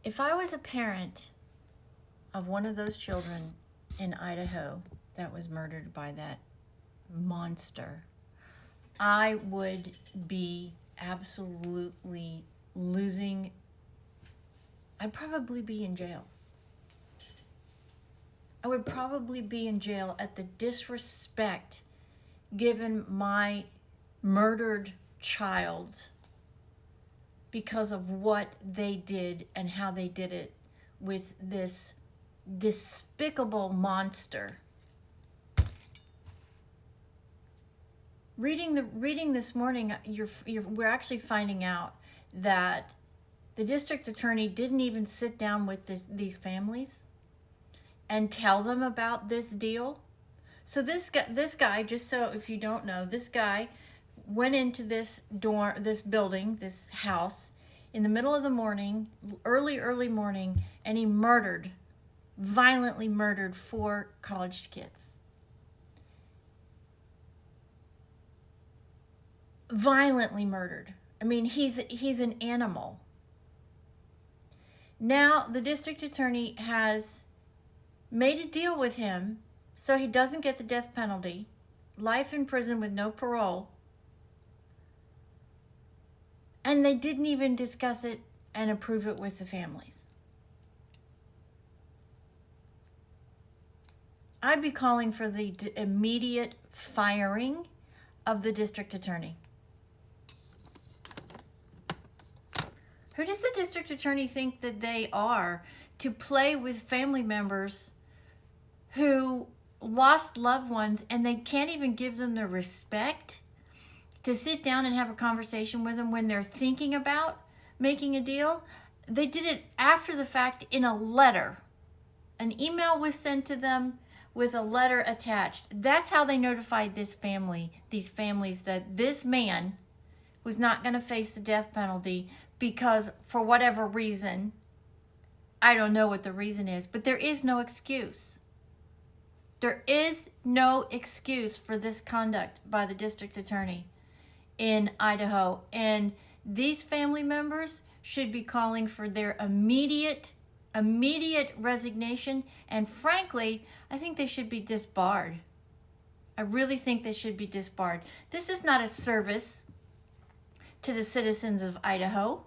If I was a parent of one of those children in Idaho that was murdered by that monster, I would be absolutely losing. I'd probably be in jail. I would probably be in jail at the disrespect given my murdered child because of what they did and how they did it with this despicable monster. Reading this morning, we're actually finding out that the district attorney didn't even sit down with these families and tell them about this deal. So this guy, just so if you don't know, this guy went into this building, this house, in the middle of the morning, early morning, and he violently murdered 4 college kids. Violently murdered. I mean, he's an animal. Now the district attorney has made a deal with him so he doesn't get the death penalty, life in prison with no parole. And they didn't even discuss it and approve it with the families. I'd be calling for the immediate firing of the district attorney. Who does the district attorney think that they are to play with family members who lost loved ones and they can't even give them the respect to sit down and have a conversation with them when they're thinking about making a deal? They did it after the fact in a letter. An email was sent to them with a letter attached. That's how they notified these families, that this man was not going to face the death penalty because for whatever reason, I don't know what the reason is, but there is no excuse. There is no excuse for this conduct by the district attorney in Idaho. And these family members should be calling for their immediate resignation. And frankly, I think they should be disbarred. I really think they should be disbarred. This is not a service to the citizens of Idaho.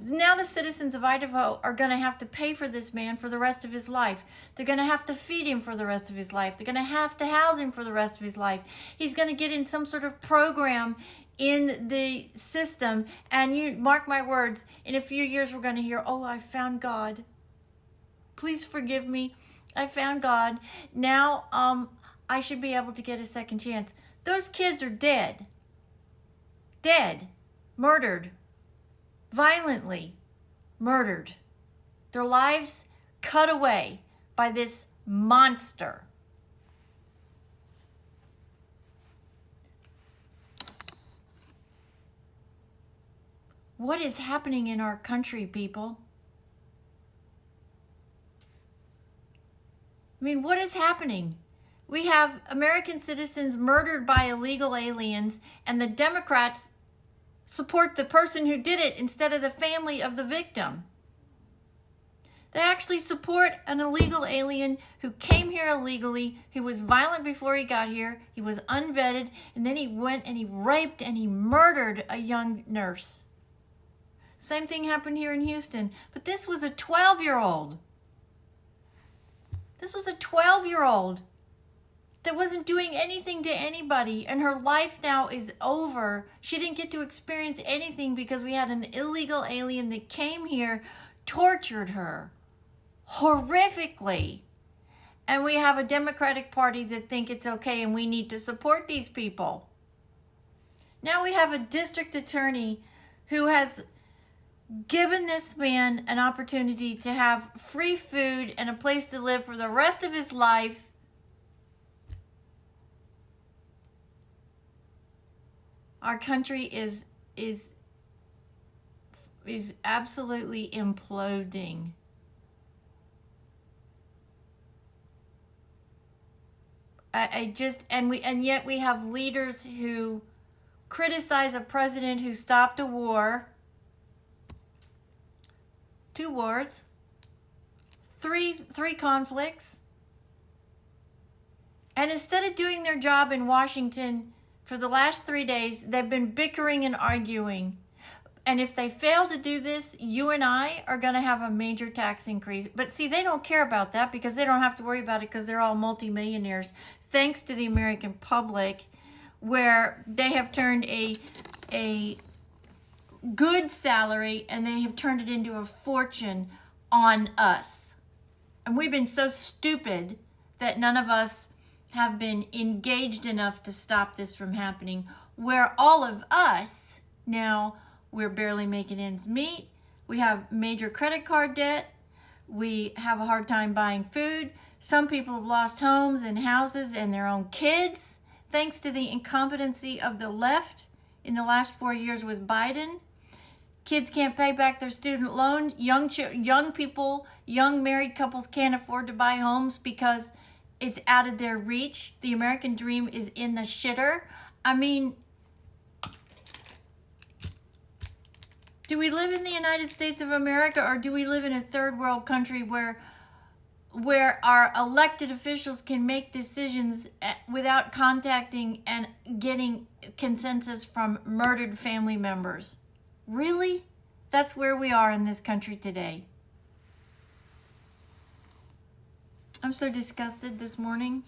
Now the citizens of Idaho are going to have to pay for this man for the rest of his life. They're going to have to feed him for the rest of his life. They're going to have to house him for the rest of his life. He's going to get in some sort of program in the system. And you mark my words, in a few years we're going to hear, oh, I found God. Please forgive me. I found God. Now I should be able to get a second chance. Those kids are dead. Dead. Murdered. Violently murdered. Their lives cut away by this monster. What is happening in our country, people? I mean, what is happening? We have American citizens murdered by illegal aliens, and the Democrats support the person who did it instead of the family of the victim. They actually support an illegal alien who came here illegally, who was violent before he got here, he was unvetted, and then he went and he raped and he murdered a young nurse. Same thing happened here in Houston, but this was a 12-year-old. This was a 12-year-old that wasn't doing anything to anybody, and her life now is over. She didn't get to experience anything because we had an illegal alien that came here, tortured her horrifically. And we have a Democratic Party that think it's okay and we need to support these people. Now we have a district attorney who has given this man an opportunity to have free food and a place to live for the rest of his life. Our country is absolutely imploding. And yet we have leaders who criticize a president who stopped a war 2 wars, three conflicts. And instead of doing their job in Washington for the last 3 days, they've been bickering and arguing. And if they fail to do this, you and I are going to have a major tax increase. But see, they don't care about that because they don't have to worry about it because they're all multimillionaires, thanks to the American public, where they have turned a good salary and they have turned it into a fortune on us. And we've been so stupid that none of us have been engaged enough to stop this from happening, where all of us now, we're barely making ends meet. We have major credit card debt. We have a hard time buying food. Some people have lost homes and houses and their own kids, thanks to the incompetency of the left in the last 4 years with Biden. Kids can't pay back their student loans. Young people, young married couples can't afford to buy homes because it's out of their reach. The American dream is in the shitter. I mean, do we live in the United States of America, or do we live in a third world country where our elected officials can make decisions without contacting and getting consensus from murdered family members? Really? That's where we are in this country today. I'm so disgusted this morning.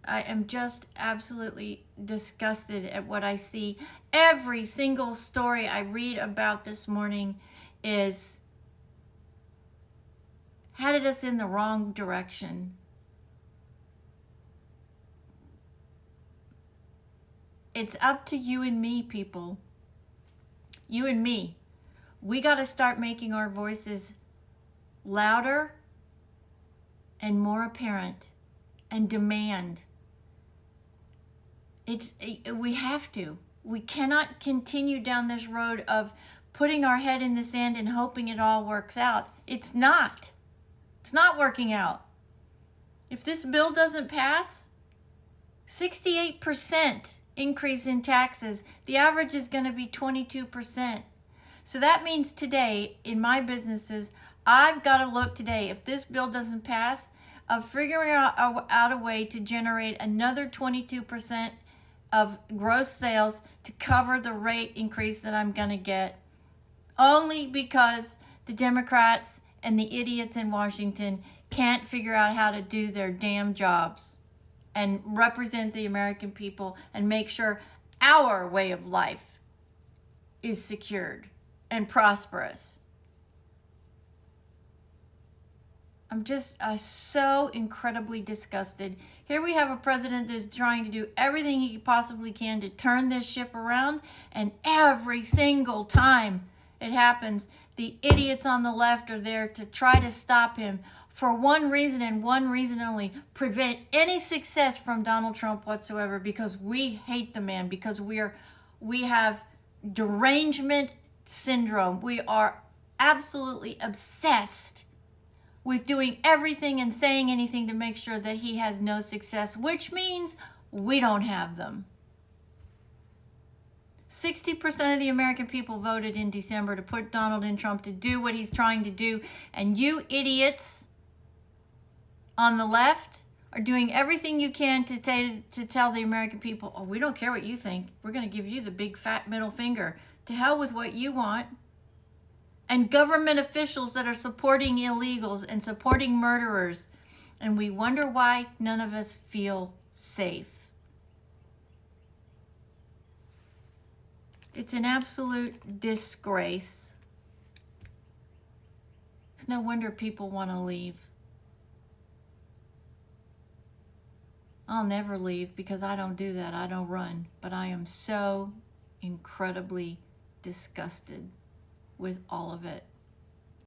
I am just absolutely disgusted at what I see. Every single story I read about this morning is headed us in the wrong direction. It's up to you and me, people. You and me. We got to start making our voices louder and more apparent and demand. We have to. We cannot continue down this road of putting our head in the sand and hoping it all works out. It's not. It's not working out. If this bill doesn't pass, 68% increase in taxes. The average is going to be 22%. So that means today, in my businesses, I've got to look today, if this bill doesn't pass, of figuring out a way to generate another 22% of gross sales to cover the rate increase that I'm going to get, only because the Democrats and the idiots in Washington can't figure out how to do their damn jobs and represent the American people and make sure our way of life is secured and prosperous. I'm just so incredibly disgusted. Here we have a president that's trying to do everything he possibly can to turn this ship around, and every single time it happens, the idiots on the left are there to try to stop him for one reason and one reason only: prevent any success from Donald Trump whatsoever, because we hate the man, because we have derangement syndrome. We are absolutely obsessed with doing everything and saying anything to make sure that he has no success, which means we don't have them. 60% of the American people voted in December to put Donald in Trump to do what he's trying to do. And you idiots on the left are doing everything you can to tell the American people, oh, we don't care what you think. We're going to give you the big fat middle finger. To hell with what you want. And government officials that are supporting illegals and supporting murderers. And we wonder why none of us feel safe. It's an absolute disgrace. It's no wonder people want to leave. I'll never leave because I don't do that. I don't run. But I am so incredibly disgusted with all of it.